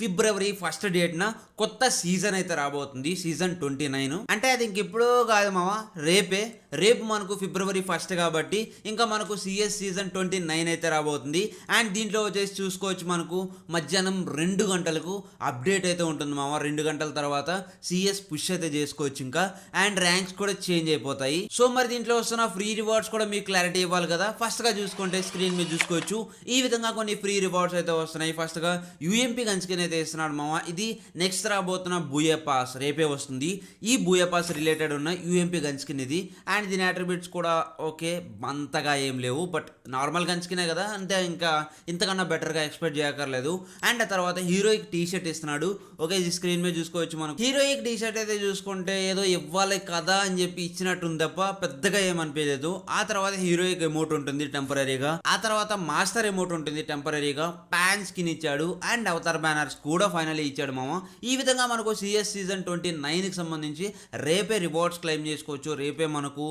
ఫిబ్రవరి first డేట్న కొత్త season అయితే రాబోతుంది. సీజన్ 29 అంటే అది ఇంకెప్పుడు కాదు మామ, రేపు మనకు ఫిబ్రవరి ఫస్ట్ కాబట్టి ఇంకా మనకు సిఎస్ సీజన్ 29 అయితే రాబోతుంది. అండ్ దీంట్లో వచ్చేసి చూసుకోవచ్చు, మనకు మధ్యాహ్నం 2 గంటలకు అప్డేట్ అయితే ఉంటుంది మామ. 2 గంటల తర్వాత సిఎస్ పుష్ అయితే చేసుకోవచ్చు ఇంకా. అండ్ ర్యాంక్స్ కూడా చేంజ్ అయిపోతాయి. సో మరి దీంట్లో వస్తున్న ఫ్రీ రివార్డ్స్ కూడా మీకు క్లారిటీ ఇవ్వాలి కదా. ఫస్ట్ గా చూసుకుంటే స్క్రీన్ మీద చూసుకోవచ్చు, ఈ విధంగా కొన్ని ఫ్రీ రివార్డ్స్ అయితే వస్తున్నాయి. ఫస్ట్ గా యూఎంపీ గన్ స్కిన్ అయితే ఇస్తున్నాడు మామ. ఇది నెక్స్ట్ రాబోతున్న బూయా పాస్ రేపే వస్తుంది. ఈ బూయా పాస్ రిలేటెడ్ ఉన్న యూఎంపీ గన్ స్కిన్ ఇది. అండ్ దీని అట్రిబ్యూట్స్ కూడా ఓకే, అంతగా ఏం లేవు, బట్ నార్మల్ గన్ స్కినే కదా, అంతే, ఇంకా ఇంతకన్నా బెటర్గా ఎక్స్పెక్ట్ చేయక్కర్లేదు. అండ్ ఆ తర్వాత హీరోయిక్ టీ షర్ట్ ఇస్తున్నాడు. ఓకే, ఈ స్క్రీన్ మీద చూసుకోవచ్చు మనం. హీరోయిక్ టీ షర్ట్ అయితే చూసుకుంటే ఏదో ఇవ్వాలి కదా అని చెప్పి ఇచ్చినట్టుంది తప్ప పెద్దగా ఏమనిపించలేదు. ఆ తర్వాత హీరోయిక్ ఎమోట్ ఉంటుంది టెంపరీగా. ఆ తర్వాత మాస్టర్ ఎమోట్ ఉంటుంది టెంపరీగా. ప్యాన్ స్కిన్ ఇచ్చాడు అండ్ అవతార్ బ్యానర్స్ కూడా ఫైనల్లీ ఇచ్చాడు మామ. ఈ విధంగా మనకు సిఎస్ సీజన్ 29 కి సంబంధించి రేపే రివార్డ్స్ క్లెయిమ్ చేసుకోవచ్చు. రేపే మనకు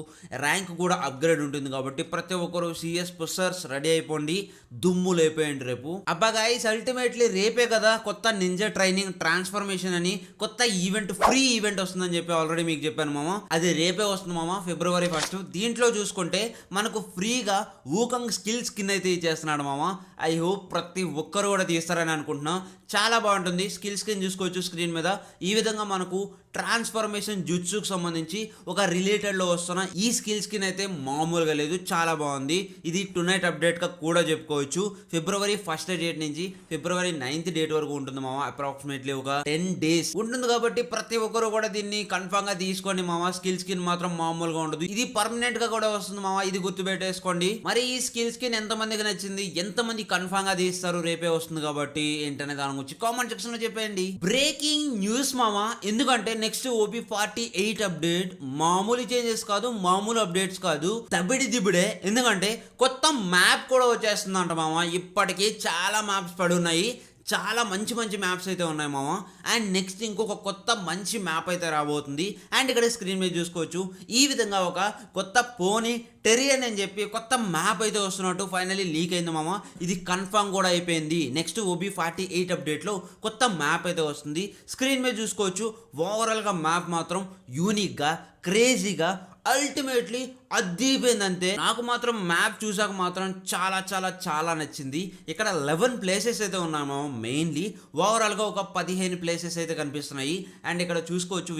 ర్యాంక్ కూడా అప్గ్రేడ్ ఉంటుంది కాబట్టి ప్రతి ఒక్కరు సిఎస్ పుషర్స్ రెడీ అయిపోండి, దుమ్ము లేపేయండి రేపు. అబ్బా గైస్, అల్టిమేట్లీ రేపే కదా కొత్త నింజా ట్రైనింగ్ ట్రాన్స్ఫర్మేషన్ అని కొత్త ఈవెంట్, ఫ్రీ ఈవెంట్ వస్తుందని చెప్పి ఆల్రెడీ మీకు చెప్పాను మామ. అది రేపే వస్తుంది మామ, ఫిబ్రవరి ఫస్ట్. దీంట్లో చూసుకుంటే మనకు ఫ్రీగా వూకంగ్ స్కిల్ స్కిన్ అయితే ఇచ్చేస్తున్నాడు మామ. ఐ హోప్ ప్రతి ఒక్కరు కూడా తీస్తారని అనుకుంటున్నా. చాలా బాగుంటుంది. స్కిల్ స్కిన్ చూసుకోవచ్చు స్క్రీన్ మీద. ఈ విధంగా మనకు ట్రాన్స్ఫర్మేషన్ జుట్సుకు సంబంధించి ఒక రిలేటెడ్లో వస్తున్న ఈ స్కిల్ స్కిన్ అయితే మామూలుగా లేదు, చాలా బాగుంది. ఇది టునైట్ అప్డేట్గా కూడా చెప్పుకోవచ్చు. ఫిబ్రవరి ఫస్ట్ డేట్ నుంచి ఫిబ్రవరి 9th డేట్ వరకు ఉంటుంది మామ. అప్రాక్సిమేట్లీ ఒక 10 days ఉంటుంది కాబట్టి ప్రతి ఒక్కరు కూడా దీన్ని కన్ఫర్మ్ గా తీసుకోండి మామ. స్కిల్ స్కిన్ మాత్రం మామూలుగా ఉండదు, ఇది పర్మనెంట్ గా కూడా వస్తుంది మామ, ఇది గుర్తుపెట్టేసుకోండి. మరి ఈ స్కిల్ స్కిన్ ఎంత మందికి నచ్చింది, ఎంతమంది కన్ఫర్మ్ గా తీస్తారు, రేపే వస్తుంది కాబట్టి ఏంటనే దాని గురించి కామెంట్ సెక్షన్ లో చెప్పండి. బ్రేకింగ్ న్యూస్ మామ, ఎందుకంటే నెక్స్ట్ OP48 అప్డేట్ మామూలు చేంజెస్ కాదు, మామూలు అప్డేట్స్ కాదు, దబిడి దిబిడే. ఎందుకంటే కొత్త మ్యాప్ కూడా వచ్చేస్తుందంట మామ. ఇప్పటికీ చాలా మ్యాప్స్ పడి ఉన్నాయి, చాలా మంచి మంచి మ్యాప్స్ అయితే ఉన్నాయి మామ. అండ్ నెక్స్ట్ ఇంకొక కొత్త మంచి మ్యాప్ అయితే రాబోతుంది. అండ్ ఇక్కడ స్క్రీన్ మీద చూసుకోవచ్చు, ఈ విధంగా ఒక కొత్త పోనీ టెరియన్ అని చెప్పి కొత్త మ్యాప్ అయితే వస్తున్నట్టు ఫైనల్లీ లీక్ అయింది మామ. ఇది కన్ఫర్మ్ కూడా అయిపోయింది. నెక్స్ట్ OP48 అప్డేట్లో కొత్త మ్యాప్ అయితే వస్తుంది. స్క్రీన్ మీద చూసుకోవచ్చు, ఓవరాల్గా మ్యాప్ మాత్రం యూనిక్గా, క్రేజీగా, అల్టిమేట్లీ అద్దీపోయిందంతే. నాకు మాత్రం మ్యాప్ చూసాక మాత్రం చాలా చాలా చాలా నచ్చింది. ఇక్కడ 11 ప్లేసెస్ అయితే ఉన్నాయి మామ. మెయిన్లీ ఓవరాల్గా ఒక 15 ప్లేసెస్ అయితే కనిపిస్తున్నాయి. అండ్ ఇక్కడ చూసుకోవచ్చు,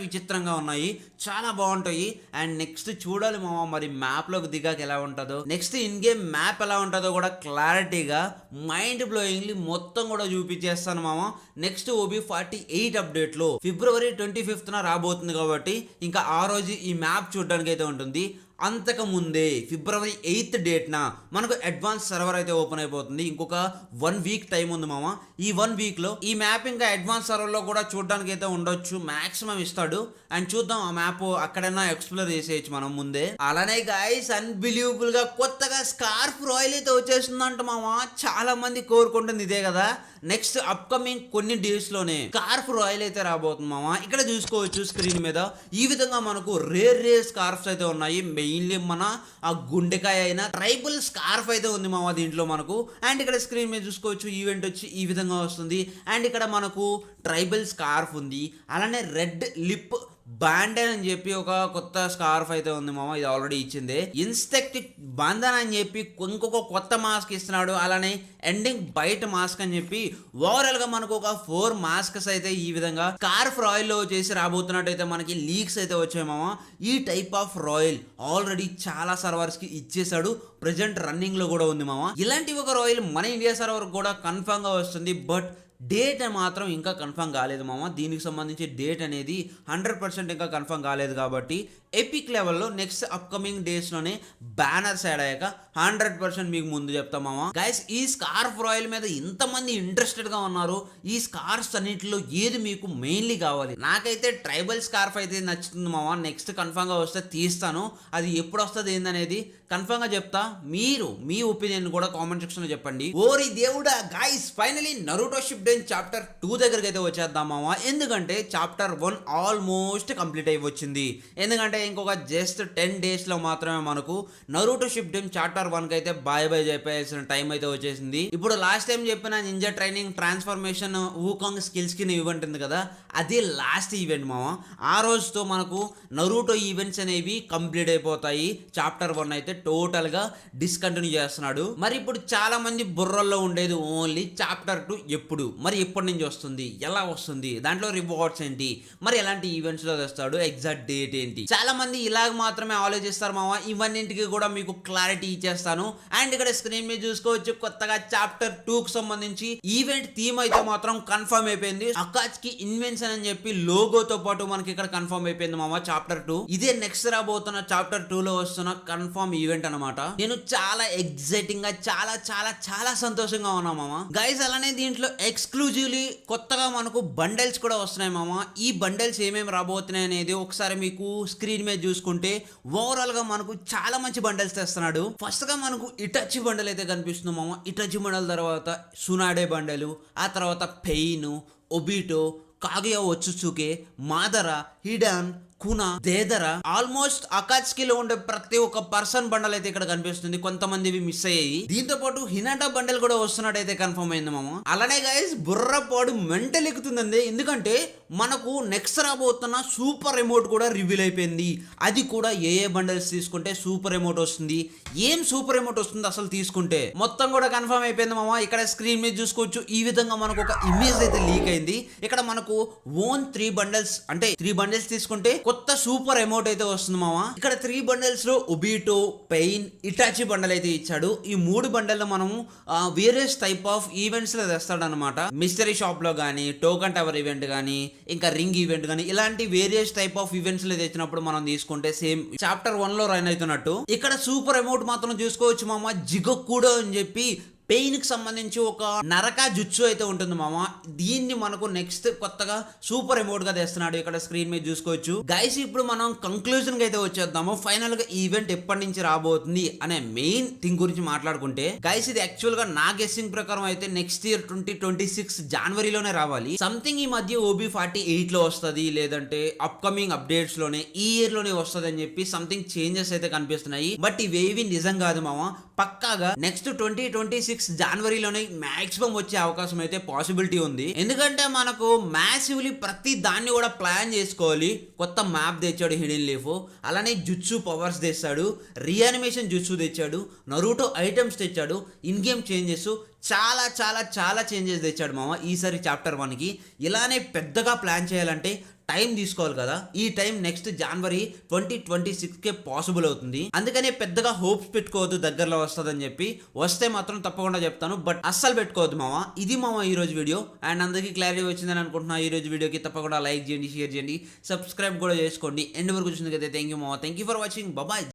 విచిత్రంగా ఉన్నాయి, చాలా బాగుంటాయి. అండ్ నెక్స్ట్ చూడాలి మామ, మరి మ్యాప్లోకి దిగాక ఎలా ఉంటుందో, నెక్స్ట్ ఇన్ గేమ్ మ్యాప్ ఎలా ఉంటుందో కూడా క్లారిటీగా, మైండ్ బ్లోయింగ్లీ మొత్తం కూడా చూపించేస్తాను మామ. నెక్స్ట్ OP48 అప్డేట్లో ఫిబ్రవరి 25th రాబోతుంది కాబట్టి ఇంకా ఆ రోజు ఈ మ్యాప్ చూడడానికి అయితే ఉంటుంది. అంతకు ముందే ఫిబ్రవరి 8th డేట్న మనకు అడ్వాన్స్ సర్వర్ అయితే ఓపెన్ అయిపోతుంది. ఇంకొక 1 వీక్ టైం ఉంది మామ. ఈ 1 వీక్లో ఈ మ్యాప్ ఇంకా అడ్వాన్స్ సర్వర్లో కూడా చూడడానికి అయితే ఉండొచ్చు, మాక్సిమం ఇస్తాడు. అండ్ చూద్దాం, ఆ మ్యాప్ అక్కడైనా ఎక్స్ప్లోర్ చేసేయచ్చు మనం ముందే. అలానే గైస్, అన్బిలీవబుల్ గా కొత్తగా స్కార్ఫ్ రాయల్ అయితే వచ్చేస్తుందంట మామ. చాలా మంది కోరుకుంటుంది ఇదే కదా. నెక్స్ట్ అప్కమింగ్ కొన్ని డేస్ లోనే స్కార్ఫ్ రాయల్ అయితే రాబోతుంది మామ. ఇక్కడ చూసుకోవచ్చు స్క్రీన్ మీద, ఈ విధంగా మనకు రేర్ స్కార్ఫ్స్ అయితే ఉన్నాయి. మెయిన్లీ మన ఆ గుండెకాయ అయిన ట్రైబల్ స్కార్ఫ్ అయితే ఉంది మామ దీంట్లో మనకు. అండ్ ఇక్కడ స్క్రీన్ మీద చూసుకోవచ్చు, ఈవెంట్ వచ్చి ఈ విధంగా వస్తుంది. అండ్ ఇక్కడ మనకు ట్రైబల్ స్కార్ఫ్ ఉంది. అలానే రెడ్ లిప్ బాండెన్ అని చెప్పి ఒక కొత్త స్కార్ఫ్ అయితే ఉంది మామ, ఇది ఆల్రెడీ ఇచ్చింది. ఇన్స్టెక్ట్ బంధన్ అని చెప్పి ఇంకొక కొత్త మాస్క్ ఇస్తున్నాడు. అలానే ఎండింగ్ బైట్ మాస్క్ అని చెప్పి ఓవరాల్ గా మనకు ఒక 4 మాస్క్స్ అయితే ఈ విధంగా స్కార్ఫ్ రాయల్ లో చేసి రాబోతున్నట్టు అయితే మనకి లీక్స్ అయితే వచ్చాయి మామ. ఈ టైప్ ఆఫ్ రాయల్ ఆల్రెడీ చాలా సర్వర్స్ కి ఇచ్చేసాడు, ప్రెజెంట్ రన్నింగ్ లో కూడా ఉంది మామ. ఇలాంటి ఒక రాయల్ మన ఇండియా సర్వర్ కూడా కన్ఫర్మ్ గా వస్తుంది, బట్ డేట్ మాత్రం ఇంకా కన్ఫర్మ్ కాలేదు మామ. దీనికి సంబంధించి డేట్ అనేది 100% ఇంకా కన్ఫర్మ్ కాలేదు కాబట్టి ఎపిక్ లెవెల్లో నెక్స్ట్ అప్కమింగ్ డేస్లోనే బ్యానర్స్ యాడ్ అయ్యాక 100% మీకు ముందు చెప్తాం మామ. గైస్, ఈ స్కార్ఫ్ రాయల్ మీద ఇంతమంది ఇంట్రెస్టెడ్గా ఉన్నారు. ఈ స్కార్ఫ్స్ అన్నింటిలో ఏది మీకు మెయిన్లీ కావాలి? నాకైతే ట్రైబల్ స్కార్ఫ్ అయితే నచ్చుతుంది మామ. నెక్స్ట్ కన్ఫర్మ్గా వస్తే తీస్తాను, అది ఎప్పుడు వస్తుంది ఏందనేది కన్ఫర్మ్ గా చెప్తా, మీరు మీ ఒపీనియన్ కూడా కామెంట్ సెక్షన్ లో చెప్పండి. ఓరి దేవుడా గైస్, ఫైనలీ నరూటో షిప్డెన్ చాప్టర్ 2 దగ్గరికి అయితే వచ్చేద్దాం మామ. ఎందుకంటే చాప్టర్ 1 ఆల్మోస్ట్ కంప్లీట్ అయి వచ్చింది. ఎందుకంటే ఇంకొక జస్ట్ 10 days లో మాత్రమే మనకు నరూటో షిప్డెన్ చాప్టర్ 1 కి అయితే బాయ్ బాయ్ చెప్పేసిన టైం అయితే వచ్చేసింది. ఇప్పుడు లాస్ట్ టైం చెప్పిన నింజా ట్రైనింగ్ ట్రాన్స్ఫర్మేషన్ వూకాంగ్ స్కిల్స్ కి ఈవెంట్ ఉంది కదా, అదే లాస్ట్ ఈవెంట్ మామ. ఆ రోజుతో మనకు నరూటో ఈవెంట్స్ అనేవి కంప్లీట్ అయిపోతాయి. చాప్టర్ 1 అయితే టోటల్ గా డిస్కంటిన్యూ చేస్తున్నాడు. మరి ఇప్పుడు చాలా మంది బుర్రల్లో ఉండేది ఓన్లీ చాప్టర్ 2 ఎప్పుడు, మరి ఎప్పటి నుంచి వస్తుంది, ఎలా వస్తుంది, దాంట్లో రివార్డ్స్ ఏంటి, మరి ఎలాంటి ఈవెంట్స్ లో తెస్తాడు, ఎగ్జాక్ట్ డేట్ ఏంటి. చాలా మంది ఇలాగ మాత్రమే ఆలోచిస్తారు మామ. ఇవన్నింటికి కూడా మీకు క్లారిటీ ఇచ్చేస్తాను. అండ్ ఇక్కడ స్క్రీన్ మీద చూసుకోవచ్చు, కొత్తగా చాప్టర్ 2 కు సంబంధించి ఈవెంట్ థీమ్ అయితే మాత్రం కన్ఫర్మ్ అయిపోయింది. అకాచ్కి ఇన్వెన్షన్ అని చెప్పి లోగోతో పాటు మనకి ఇక్కడ కన్ఫర్మ్ అయిపోయింది మామ. చాప్టర్ 2 ఇదే నెక్స్ట్ రాబోతున్న చాప్టర్ 2 లో వస్తున్న కన్ఫర్మ్ ఈవెంట్ అనమాట. నేను చాలా ఎక్సైటింగ్ గా చాలా చాలా చాలా సంతోషంగా ఉన్నా మామ గైస్. అలానే దీంట్లో ఎక్స్క్లూజివ్లీ కొత్తగా మనకు బండల్స్ కూడా వస్తున్నాయి మామ. ఈ బండల్స్ ఏమేమి రాబోతున్నాయి అనేది ఒకసారి మీకు స్క్రీన్ మీద చూసుకుంటే ఓవరాల్ గా మనకు చాలా మంచి బండల్స్ తెస్తున్నాడు. ఫస్ట్ గా మనకు ఇటచి బండల్ అయితే కనిపిస్తుంది మామ. ఇటచి బండల్ తర్వాత సునాడే బండలు, ఆ తర్వాత పెయిన్, ఒబిటో, కాగుయా ఒచ్చుచుకే, మాదర, హిడాన్, కునా, దేదర, ఆల్మోస్ట్ అకాచ్కిలో ఉండే ప్రతి ఒక్క పర్సన్ బండల్ అయితే ఇక్కడ కనిపిస్తుంది. కొంతమంది మిస్ అయ్యాయి. దీంతో పాటు హినాటా బండల్ కూడా వస్తున్నట్టు అయితే కన్ఫర్మ్ అయింది మామ. అలానే గైస్ బుర్రపాడు మెంటల్ ఎక్కుతుందండి. ఎందుకంటే మనకు నెక్స్ట్ రాబోతున్న సూపర్ ఎమోట్ కూడా రివీల్ అయిపోయింది. అది కూడా ఏ బండల్స్ తీసుకుంటే సూపర్ ఎమోట్ వస్తుంది, ఏం సూపర్ ఎమోట్ వస్తుంది అసలు తీసుకుంటే, మొత్తం కూడా కన్ఫర్మ్ అయిపోయింది మామ. ఇక్కడ స్క్రీన్ మీద చూసుకోవచ్చు, ఈ విధంగా మనకు ఒక ఇమేజ్ అయితే లీక్ అయింది. ఇక్కడ మనకు ఓన్ 3 బండల్స్, అంటే 3 బండల్స్ తీసుకుంటే కొత్త సూపర్ ఎమోట్ అయితే వస్తుంది మామ. ఇక్కడ 3 బండల్స్ లో ఒబిటో, పెయిన్, ఇటాచి బండల్ అయితే ఇచ్చాడు. ఈ 3 బండల్లో మనము వేరియస్ టైప్ ఆఫ్ ఈవెంట్స్ లో తెస్తాడు అనమాట. మిస్టరీ షాప్ లో గానీ, టోకన్ టవర్ ఈవెంట్ గానీ, ఇంకా రింగ్ ఈవెంట్ గానీ, ఇలాంటి వేరియస్ టైప్ ఆఫ్ ఈవెంట్స్ లో తెచ్చినప్పుడు మనం తీసుకుంటే సేమ్ చాప్టర్ 1 లో రన్ అవుతున్నట్టు ఇక్కడ సూపర్ ఎమోట్ మాత్రం చూసుకోవచ్చు మామ. జిగొక్కుడో అని చెప్పి పెయిన్ కి సంబంధించి ఒక నరకా జుట్సు అయితే ఉంటుంది మామ. దీన్ని మనకు నెక్స్ట్ కొత్తగా సూపర్ ఎమోట్ గా తెస్తున్నాడు. ఇక్కడ స్క్రీన్ మీద చూసుకోవచ్చు గైస్. ఇప్పుడు మనం కంక్లూజన్ కి అయితే వచ్చేద్దాము. ఫైనల్ గా ఈవెంట్ ఎప్పటి నుంచి రాబోతుంది అనే మెయిన్ థింగ్ గురించి మాట్లాడుకుంటే గైస్, ఇది యాక్చువల్ గా నా గెస్సింగ్ ప్రకారం అయితే నెక్స్ట్ ఇయర్ 2026 జనవరిలోనే రావాలి. సంథింగ్ ఈ మధ్య OB48 లో వస్తుంది, లేదంటే అప్కమింగ్ అప్డేట్స్ లోనే ఈ ఇయర్ లోనే వస్తుంది అని చెప్పి సంథింగ్ చేంజెస్ అయితే కనిపిస్తున్నాయి. బట్ ఇవేవి నిజం కాదు మామ. పక్కాగా నెక్స్ట్ 2026 జనవరిలోనే మాక్సిమం వచ్చే అవకాశం అయితే పాసిబిలిటీ ఉంది. ఎందుకంటే మనకు మ్యాసివ్లీ ప్రతి దాన్ని కూడా ప్లాన్ చేసుకోవాలి. కొత్త మ్యాప్ తెచ్చాడు హిడెన్ లీఫ్, అలానే జుట్సు పవర్స్ తెచ్చాడు, రీయానిమేషన్ జుట్సు తెచ్చాడు, నరూటో ఐటమ్స్ తెచ్చాడు, ఇన్ గేమ్ చేంజెస్, చాలా చాలా చాలా చేంజెస్ తెచ్చాడు మామ ఈసారి చాప్టర్ 1 కి. ఇలానే పెద్దగా ప్లాన్ చేయాలంటే టైం తీసుకోవాలి కదా. ఈ టైం నెక్స్ట్ జనవరి 2026కే పాసిబుల్ అవుతుంది. అందుకనే పెద్దగా హోప్స్ పెట్టుకోవద్దు దగ్గరలో వస్తుందని చెప్పి. వస్తే మాత్రం తప్పకుండా చెప్తాను, బట్ అస్సలు పెట్టుకోవద్దు మామ. ఇది మామ ఈ రోజు వీడియో. అండ్ అందరికీ క్లారిటీ వచ్చిందని అనుకుంటున్నా. ఈ రోజు వీడియోకి తప్పకుండా లైక్ చేయండి, షేర్ చేయండి, సబ్స్క్రైబ్ కూడా చేసుకోండి. ఎండ్ వరకు చూసినందుకైతే థ్యాంక్ యూ మామ. Thank you for watching. Bye.